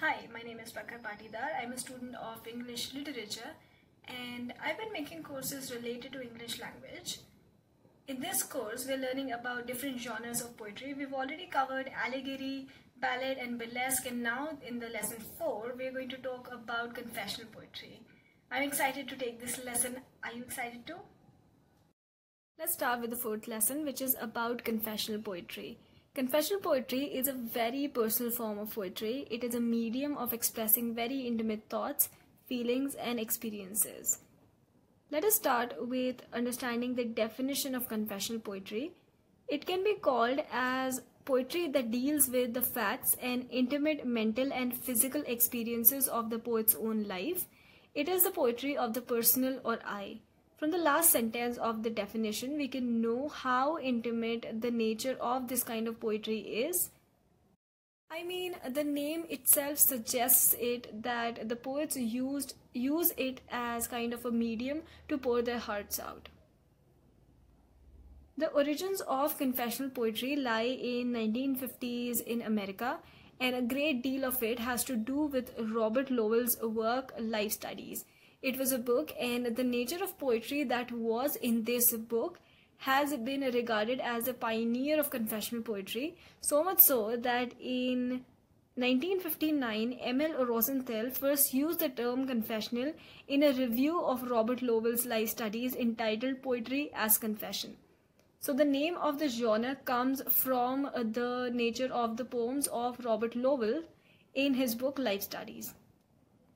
Hi, my name is Prakhar Patidar. I'm a student of English literature and I've been making courses related to English language. In this course, we're learning about different genres of poetry. We've already covered allegory, ballad and burlesque, and now in the lesson 4, we're going to talk about confessional poetry. I'm excited to take this lesson. Are you excited too? Let's start with the fourth lesson, which is about confessional poetry. Confessional poetry is a very personal form of poetry. It is a medium of expressing very intimate thoughts, feelings, and experiences. Let us start with understanding the definition of confessional poetry. It can be called as poetry that deals with the facts and intimate mental and physical experiences of the poet's own life. It is the poetry of the personal or I. From the last sentence of the definition, we can know how intimate the nature of this kind of poetry is. I mean, the name itself suggests it that the poets use it as kind of a medium to pour their hearts out. The origins of confessional poetry lie in 1950s in America, and a great deal of it has to do with Robert Lowell's work Life Studies. It was a book, and the nature of poetry that was in this book has been regarded as a pioneer of confessional poetry, so much so that in 1959, Emil Rosenthal first used the term confessional in a review of Robert Lowell's Life Studies entitled Poetry as Confession. So the name of the genre comes from the nature of the poems of Robert Lowell in his book Life Studies.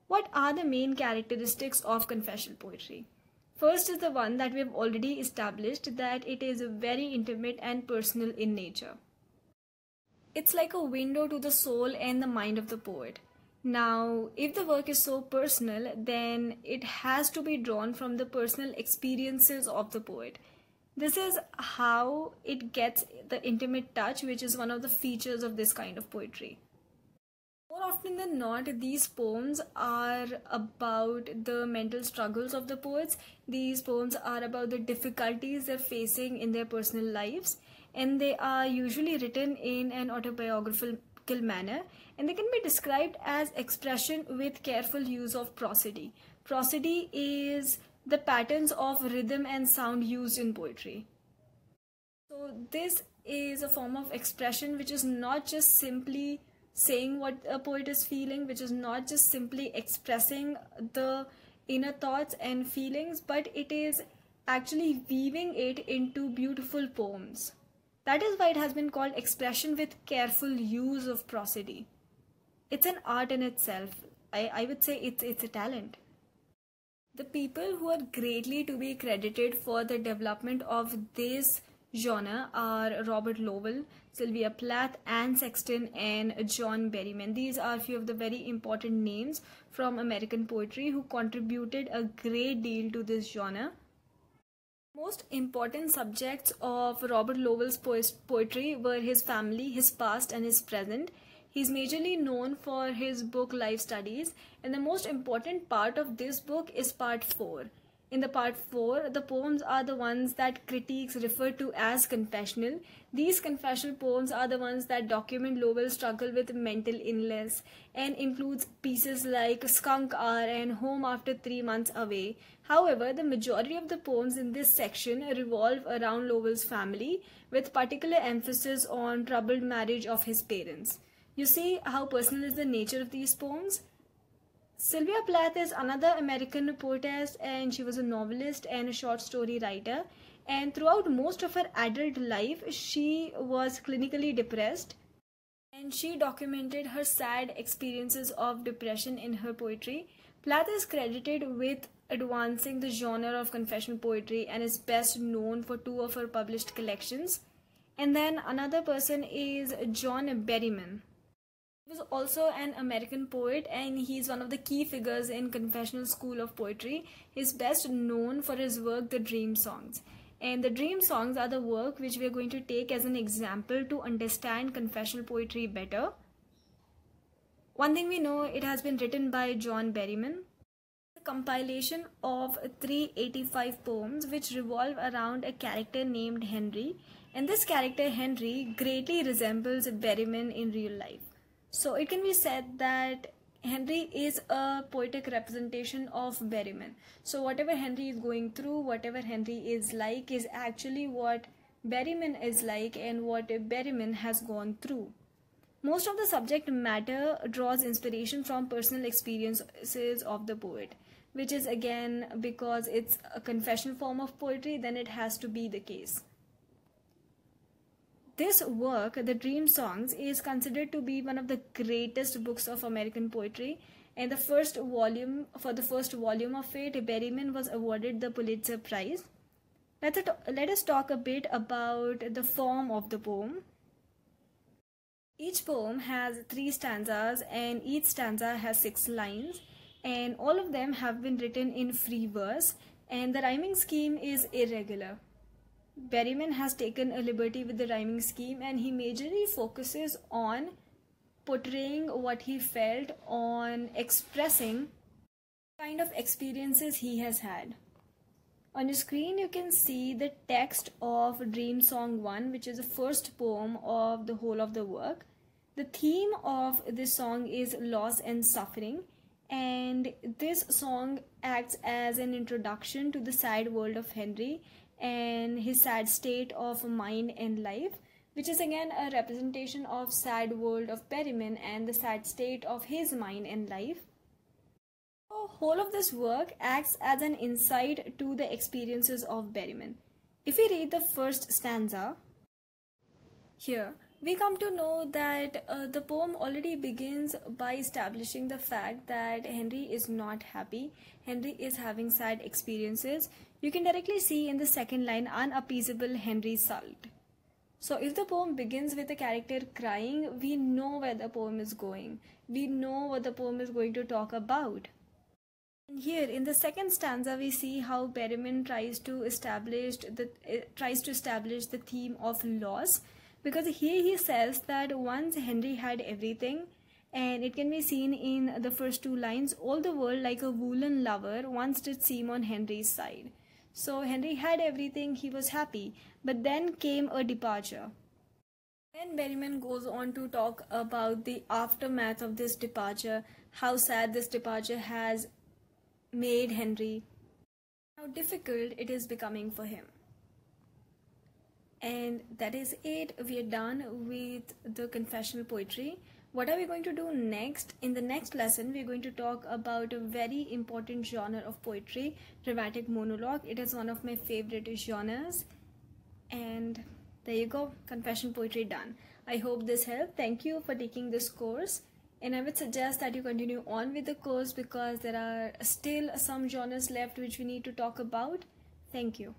What are the main characteristics of confessional poetry? First is the one that we have already established, that it is very intimate and personal in nature. It's like a window to the soul and the mind of the poet. Now, if the work is so personal, then it has to be drawn from the personal experiences of the poet. This is how it gets the intimate touch, which is one of the features of this kind of poetry. More often than not, these poems are about the mental struggles of the poets. These poems are about the difficulties they're facing in their personal lives, and they are usually written in an autobiographical manner, and they can be described as expression with careful use of prosody. Prosody is the patterns of rhythm and sound used in poetry. So this is a form of expression which is not just simply saying what a poet is feeling, which is not just simply expressing the inner thoughts and feelings, but it is actually weaving it into beautiful poems. That is why it has been called expression with careful use of prosody. It's an art in itself. I would say it's a talent. The people who are greatly to be credited for the development of this genre are Robert Lowell, Sylvia Plath, Anne Sexton, and John Berryman. These are a few of the very important names from American poetry who contributed a great deal to this genre. Most important subjects of Robert Lowell's poetry were his family, his past, and his present. He's majorly known for his book Life Studies, and the most important part of this book is part 4. In the part 4, the poems are the ones that critics refer to as confessional. These confessional poems are the ones that document Lowell's struggle with mental illness and includes pieces like Skunk Hour and Home After 3 Months Away. However, the majority of the poems in this section revolve around Lowell's family, with particular emphasis on troubled marriage of his parents. You see how personal is the nature of these poems? Sylvia Plath is another American poetess, and she was a novelist and a short story writer. And throughout most of her adult life, she was clinically depressed. And she documented her sad experiences of depression in her poetry. Plath is credited with advancing the genre of confessional poetry and is best known for 2 of her published collections. And then another person is John Berryman. He was also an American poet, and he's one of the key figures in confessional school of poetry. He's best known for his work The Dream Songs. And the Dream Songs are the work which we are going to take as an example to understand confessional poetry better. One thing we know, it has been written by John Berryman. A compilation of 385 poems which revolve around a character named Henry, and this character Henry greatly resembles Berryman in real life. So it can be said that Henry is a poetic representation of Berryman. So whatever Henry is going through, whatever Henry is like, is actually what Berryman is like and what Berryman has gone through. Most of the subject matter draws inspiration from personal experiences of the poet, which is again, because it's a confessional form of poetry, then it has to be the case. This work, The Dream Songs, is considered to be one of the greatest books of American poetry, and the first volume of it, Berryman was awarded the Pulitzer Prize. Let us talk a bit about the form of the poem. Each poem has 3 stanzas, and each stanza has 6 lines, and all of them have been written in free verse, and the rhyming scheme is irregular. Berryman has taken a liberty with the rhyming scheme, and he majorly focuses on portraying what he felt, on expressing the kind of experiences he has had. On your screen, you can see the text of Dream Song 1, which is the first poem of the whole of the work. The theme of this song is loss and suffering, and this song acts as an introduction to the sad world of Henry and his sad state of mind and life, which is again a representation of sad world of Berryman and the sad state of his mind and life. The whole of this work acts as an insight to the experiences of Berryman. If we read the first stanza, here we come to know that the poem already begins by establishing the fact that Henry is not happy. Henry is having sad experiences. You can directly see in the second line, unappeasable Henry sulked. So if the poem begins with a character crying, we know where the poem is going. We know what the poem is going to talk about. And here in the second stanza, we see how Berryman tries to establish the theme of loss, because here he says that once Henry had everything, and it can be seen in the first 2 lines, all the world like a woolen lover once did seem on Henry's side. So Henry had everything, he was happy, but then came a departure. Then Berryman goes on to talk about the aftermath of this departure, how sad this departure has made Henry, how difficult it is becoming for him. And that is it. We are done with the confessional poetry. What are we going to do next? In the next lesson, we are going to talk about a very important genre of poetry, dramatic monologue. It is one of my favorite genres. And there you go, confession poetry done. I hope this helped. Thank you for taking this course. And I would suggest that you continue on with the course, because there are still some genres left which we need to talk about. Thank you.